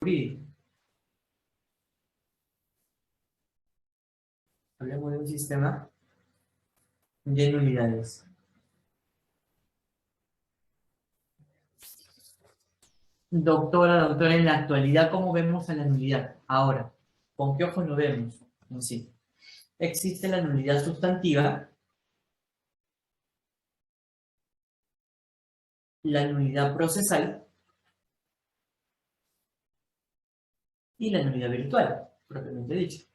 jurídico. Hablemos de un sistema de nulidades. Doctora, en la actualidad, ¿cómo vemos a la nulidad? Ahora, ¿con qué ojos lo vemos? En sí. Existe la nulidad sustantiva, la nulidad procesal y la nulidad virtual, propiamente dicho.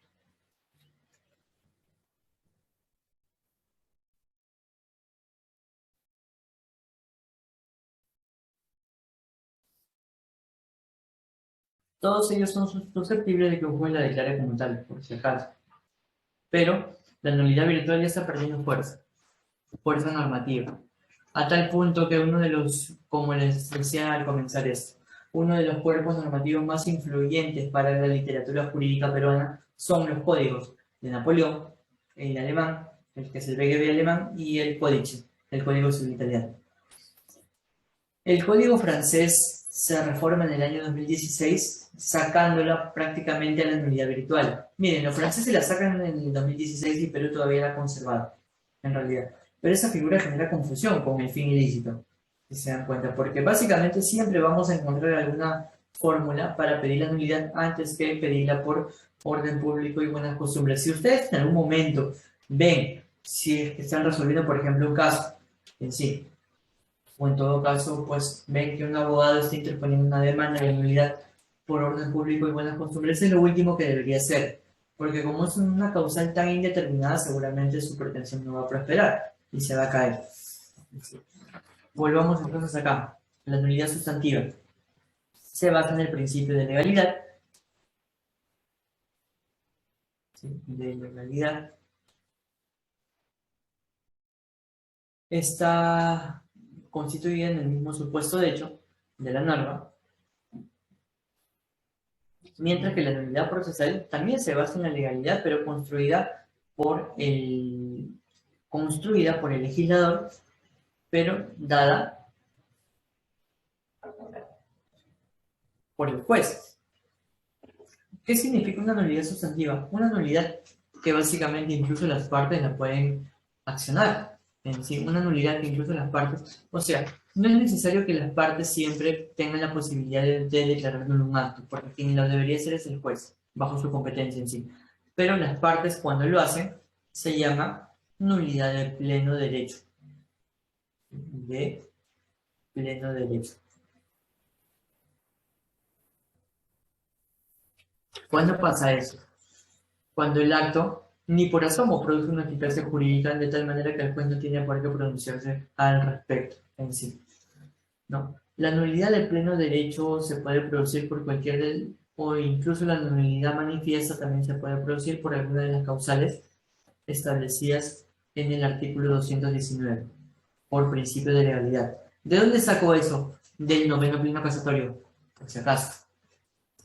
Todos ellos son susceptibles de que un juez la declare como tal, por si acaso. Pero la nulidad virtual ya está perdiendo fuerza normativa. A tal punto que uno de los, como les decía al comenzar esto, uno de los cuerpos normativos más influyentes para la literatura jurídica peruana son los códigos de Napoleón, el alemán, el que es el BGB alemán, y el Códice, el Código Civil italiano. El Código francés se reforma en el año 2016, sacándola prácticamente a la nulidad virtual. Miren, los franceses la sacan en el 2016 y Perú todavía la ha conservado, en realidad. Pero esa figura genera confusión con el fin ilícito, si se dan cuenta, porque básicamente siempre vamos a encontrar alguna fórmula para pedir la nulidad antes que pedirla por orden público y buenas costumbres. Si ustedes en algún momento ven, si es que están resolviendo, por ejemplo, un caso en sí, o en todo caso, pues ven que un abogado está interponiendo una demanda de nulidad por orden público y buenas costumbres, es lo último que debería hacer, porque como es una causal tan indeterminada, seguramente su pretensión no va a prosperar y se va a caer. Volvamos entonces acá. La nulidad sustantiva se basa en el principio de legalidad. ¿Sí? De legalidad. Está constituida en el mismo supuesto de hecho de la norma, mientras que la nulidad procesal también se basa en la legalidad, pero construida por el legislador, pero dada por el juez. ¿Qué significa una nulidad sustantiva? Una nulidad que básicamente incluso las partes la pueden accionar. En sí, una nulidad que incluso las partes, o sea, no es necesario que las partes siempre tengan la posibilidad de declarar nulo un acto, porque quien lo debería hacer es el juez, bajo su competencia en sí. Pero las partes, cuando lo hacen, se llama nulidad de pleno derecho. De pleno derecho. ¿Cuándo pasa eso? Cuando el acto ni por asomo produce una eficacia jurídica de tal manera que el juez no tiene por qué pronunciarse al respecto en sí. ¿No? La nulidad de pleno derecho se puede producir por cualquier o incluso la nulidad manifiesta también se puede producir por alguna de las causales establecidas en el artículo 219 por principio de legalidad. ¿De dónde sacó eso? Del noveno pleno casatorio, por si acaso.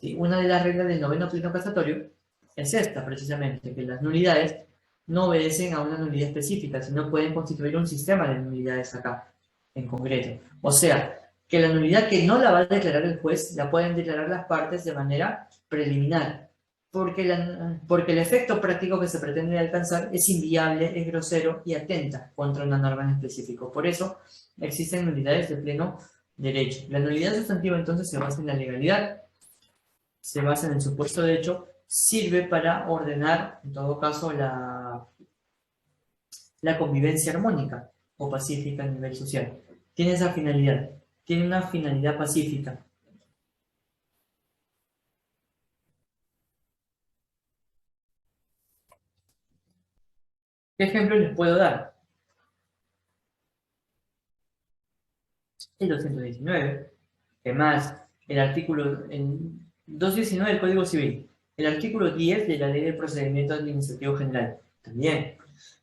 ¿Sí? Una de las reglas del noveno pleno casatorio es esta, precisamente, que las nulidades no obedecen a una nulidad específica, sino pueden constituir un sistema de nulidades acá, en concreto. O sea, que la nulidad que no la va a declarar el juez, la pueden declarar las partes de manera preliminar, porque el efecto práctico que se pretende alcanzar es inviable, es grosero y atenta contra una norma en específico. Por eso existen nulidades de pleno derecho. La nulidad sustantiva entonces se basa en la legalidad, se basa en el supuesto de hecho, sirve para ordenar, en todo caso, la convivencia armónica o pacífica a nivel social. Tiene esa finalidad, tiene una finalidad pacífica. ¿Qué ejemplo les puedo dar? El 219, además, el artículo 219 del Código Civil, el artículo 10 de la Ley del Procedimiento Administrativo General, también.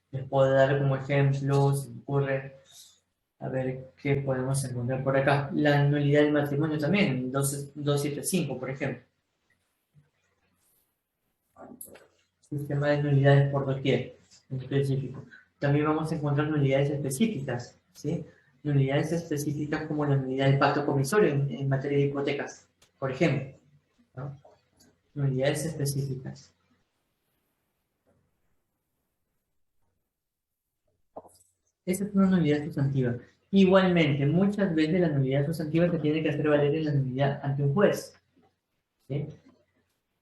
Les puedo dar como ejemplo, se me ocurre, a ver qué podemos encontrar por acá. La nulidad del matrimonio también, 275, por ejemplo. Sistema de nulidades por doquier, en específico. También vamos a encontrar nulidades específicas, ¿sí? Nulidades específicas como la nulidad del pacto comisorio en materia de hipotecas, por ejemplo. ¿no? Nulidades específicas. Esa es una nulidad sustantiva. Igualmente, muchas veces la nulidad sustantiva se tiene que hacer valer en la nulidad ante un juez. ¿Sí?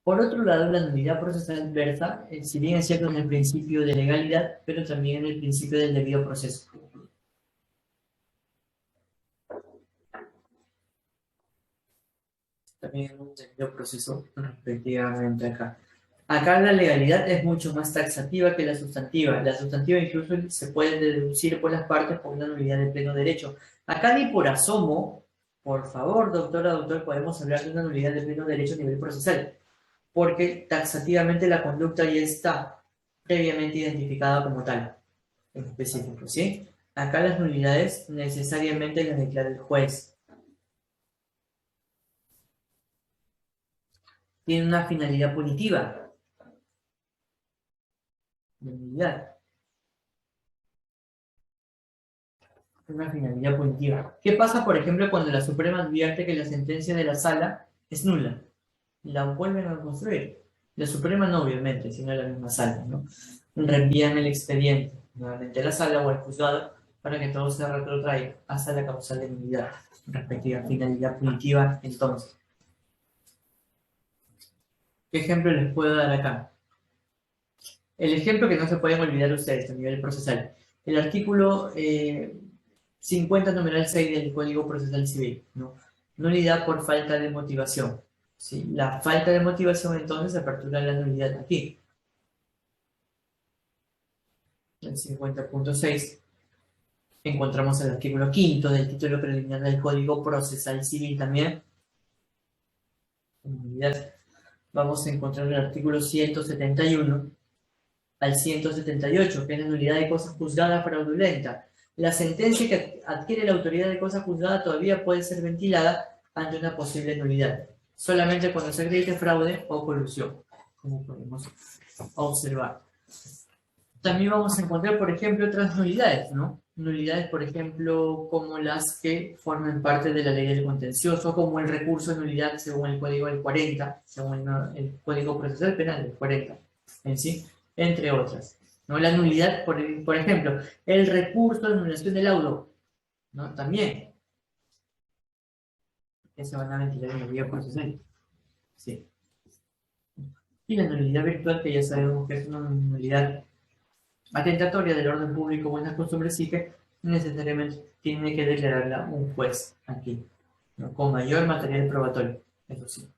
Por otro lado, la nulidad procesal versa, si bien es cierto en el principio de legalidad, pero también en el principio del debido proceso. También en un debido proceso respectivamente acá. Acá la legalidad es mucho más taxativa que la sustantiva. La sustantiva incluso se puede deducir por las partes por una nulidad de pleno derecho. Acá ni por asomo, por favor, doctora, doctor, podemos hablar de una nulidad de pleno derecho a nivel procesal, porque taxativamente la conducta ya está previamente identificada como tal, en específico, ¿sí? Acá las nulidades necesariamente las declara el juez. Tiene una finalidad punitiva, de nulidad. Una finalidad punitiva. ¿Qué pasa, por ejemplo, cuando la Suprema advierte que la sentencia de la sala es nula? La vuelven a construir. La Suprema no, obviamente, sino la misma sala, ¿no? Reenvían el expediente nuevamente a la sala o al juzgado para que todo se retrotraiga hasta la causal de nulidad, respectiva finalidad punitiva, entonces. ¿Qué ejemplo les puedo dar acá? El ejemplo que no se pueden olvidar ustedes a nivel procesal. El artículo 50 numeral 6 del Código Procesal Civil, ¿no? Nulidad por falta de motivación. ¿Sí? La falta de motivación entonces apertura la nulidad aquí. El 50.6 encontramos el artículo 5 del título preliminar del Código Procesal Civil también. Nulidad. Vamos a encontrar el artículo 171 al 178, que es la nulidad de cosa juzgada fraudulenta. La sentencia que adquiere la autoridad de cosa juzgada todavía puede ser ventilada ante una posible nulidad, solamente cuando se acredite fraude o colusión, como podemos observar. También vamos a encontrar, por ejemplo, otras nulidades, ¿no? Nulidades, por ejemplo, como las que forman parte de la ley del contencioso, como el recurso de nulidad según el Código del 40, según el Código Procesal Penal del 40, en sí, entre otras. ¿No? La nulidad, por ejemplo, el recurso de anulación del laudo, ¿no? También, que se van a ventilar en el vía procesal. Sí. Y la nulidad virtual, que ya sabemos que es una nulidad atentatoria del orden público, buenas costumbres, sí que necesariamente tiene que declararla un juez aquí, ¿no? Con mayor material probatorio, eso sí.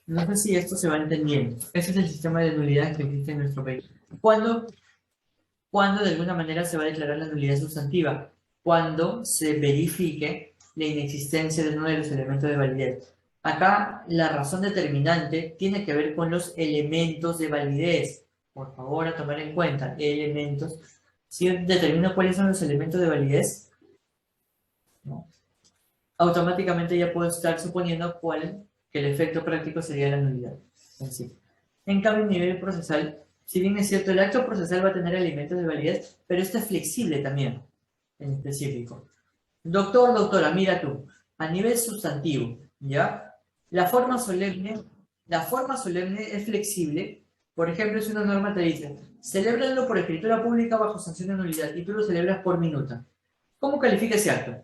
No sé si esto se va entendiendo. Ese es el sistema de nulidades que existe en nuestro país. ¿Cuándo de alguna manera se va a declarar la nulidad sustantiva? Cuando se verifique la inexistencia de uno de los elementos de validez. Acá la razón determinante tiene que ver con los elementos de validez. Por favor, a tomar en cuenta, elementos. Si determino cuáles son los elementos de validez, ¿no? Automáticamente ya puedo estar suponiendo que el efecto práctico sería la nulidad en sí. En cambio, a nivel procesal, si bien es cierto, el acto procesal va a tener elementos de validez, pero este es flexible también, en específico. Doctor, doctora, mira tú, a nivel sustantivo, ¿ya? La forma solemne es flexible. Por ejemplo, si una norma te dice, celébralo por escritura pública bajo sanción de nulidad y tú lo celebras por minuta. ¿Cómo califica ese acto?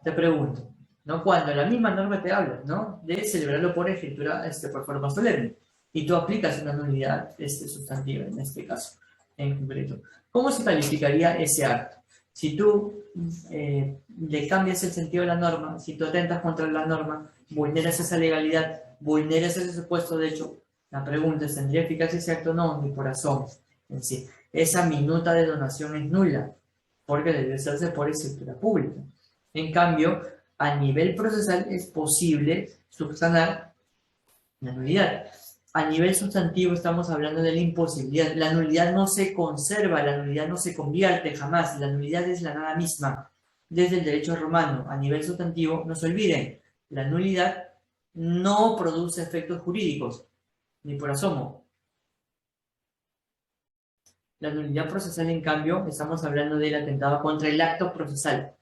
Te pregunto, ¿no? Cuando la misma norma te habla, ¿no? De celebrarlo por escritura, por forma solemne, y tú aplicas una nulidad sustantiva, en este caso, en concreto. ¿Cómo se calificaría ese acto? Si tú le cambias el sentido de la norma, si tú atentas contra la norma, vulneras esa legalidad, vulneras ese supuesto de hecho, la pregunta es, ¿tendría eficacia ese acto? No, ni por asomo, en sí. Esa minuta de donación es nula, porque debe hacerse por escritura pública. En cambio, a nivel procesal es posible subsanar la nulidad. A nivel sustantivo estamos hablando de la imposibilidad. La nulidad no se conserva, la nulidad no se convierte jamás. La nulidad es la nada misma. Desde el derecho romano, a nivel sustantivo, no se olviden, la nulidad no produce efectos jurídicos, ni por asomo. La nulidad procesal, en cambio, estamos hablando del atentado contra el acto procesal.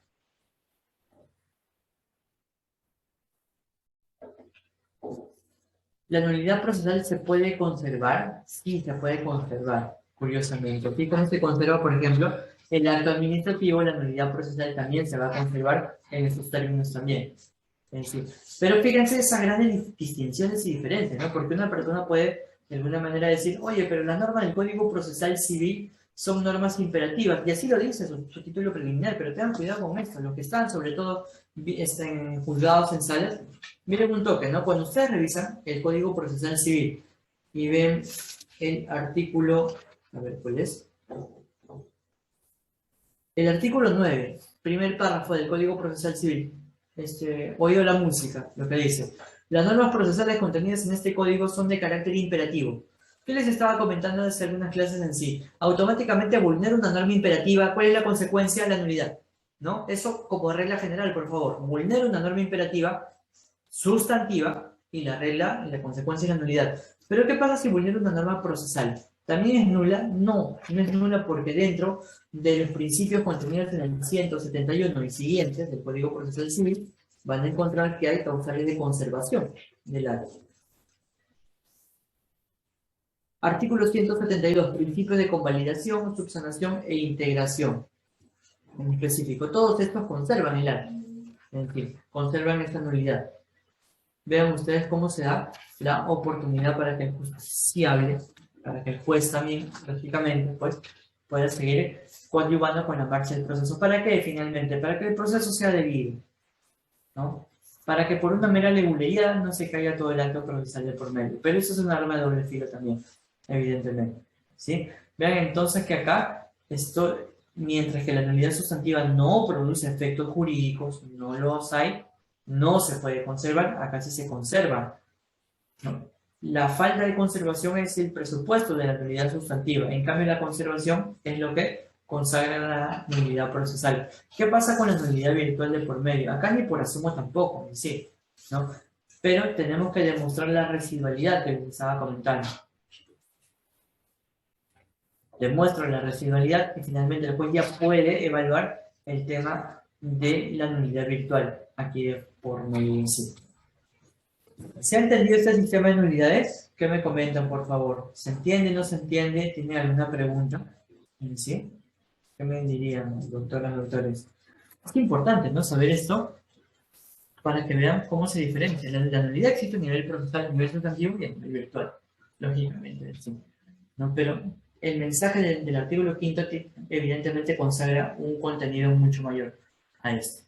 ¿La nulidad procesal se puede conservar? Sí, se puede conservar, curiosamente. ¿Y cómo se conserva, por ejemplo, el acto administrativo? La nulidad procesal también se va a conservar en esos términos también. Es decir, pero fíjense esas grandes distinciones y diferencias, ¿no? Porque una persona puede, de alguna manera, decir, oye, pero las normas del Código Procesal Civil son normas imperativas, y así lo dice su título preliminar, pero tengan cuidado con esto, los que están, sobre todo, en juzgados en salas, miren un toque, ¿no? Cuando ustedes revisan el Código Procesal Civil y ven el artículo, a ver, ¿cuál es? El artículo 9, primer párrafo del Código Procesal Civil, oído la música, lo que dice. Las normas procesales contenidas en este código son de carácter imperativo. ¿Qué les estaba comentando desde algunas clases en sí? Automáticamente vulnera una norma imperativa. ¿Cuál es la consecuencia? La nulidad, ¿no? Eso como regla general, por favor. Vulnera una norma imperativa sustantiva y la regla, la consecuencia es la nulidad. Pero ¿qué pasa si vulnera una norma procesal? ¿También es nula? No, no es nula porque dentro de los principios contenidos en el 171 y siguientes del Código Procesal Civil van a encontrar que hay causales de conservación del acto. Artículo 172, principios de convalidación, subsanación e integración. En específico, todos estos conservan el acto. En fin, conservan esta nulidad. Vean ustedes cómo se da la oportunidad para que el justiciable, para que el juez también, lógicamente, pues, pueda seguir coadyuvando con la marcha del proceso. ¿Para qué, finalmente? Para que el proceso sea debido, ¿no? Para que por una mera legulería no se caiga todo el acto procesal de por medio. Pero eso es un arma de doble filo también, evidentemente, ¿sí? Vean entonces que acá, esto, mientras que la nulidad sustantiva no produce efectos jurídicos, no los hay, no se puede conservar, acá sí se conserva, ¿no? La falta de conservación es el presupuesto de la nulidad sustantiva, en cambio la conservación es lo que consagra la nulidad procesal. ¿Qué pasa con la nulidad virtual de por medio? Acá ni por asumo tampoco, sí, ¿no? Pero tenemos que demostrar la residualidad que les estaba comentando. Demuestro la residualidad y finalmente el juez ya puede evaluar el tema de la nulidad virtual, aquí de por medio en sí. ¿Se ha entendido este sistema de nulidades? ¿Qué me comentan, por favor? ¿Se entiende, no se entiende? ¿Tienen alguna pregunta? ¿Sí? ¿Qué me dirían, doctoras, doctores? Es importante, ¿no? Saber esto para que vean cómo se diferencia. La nulidad existe a nivel procesal, a nivel sustantivo y a nivel virtual, lógicamente, sí, ¿no? Pero el mensaje del artículo 5 evidentemente consagra un contenido mucho mayor a esto.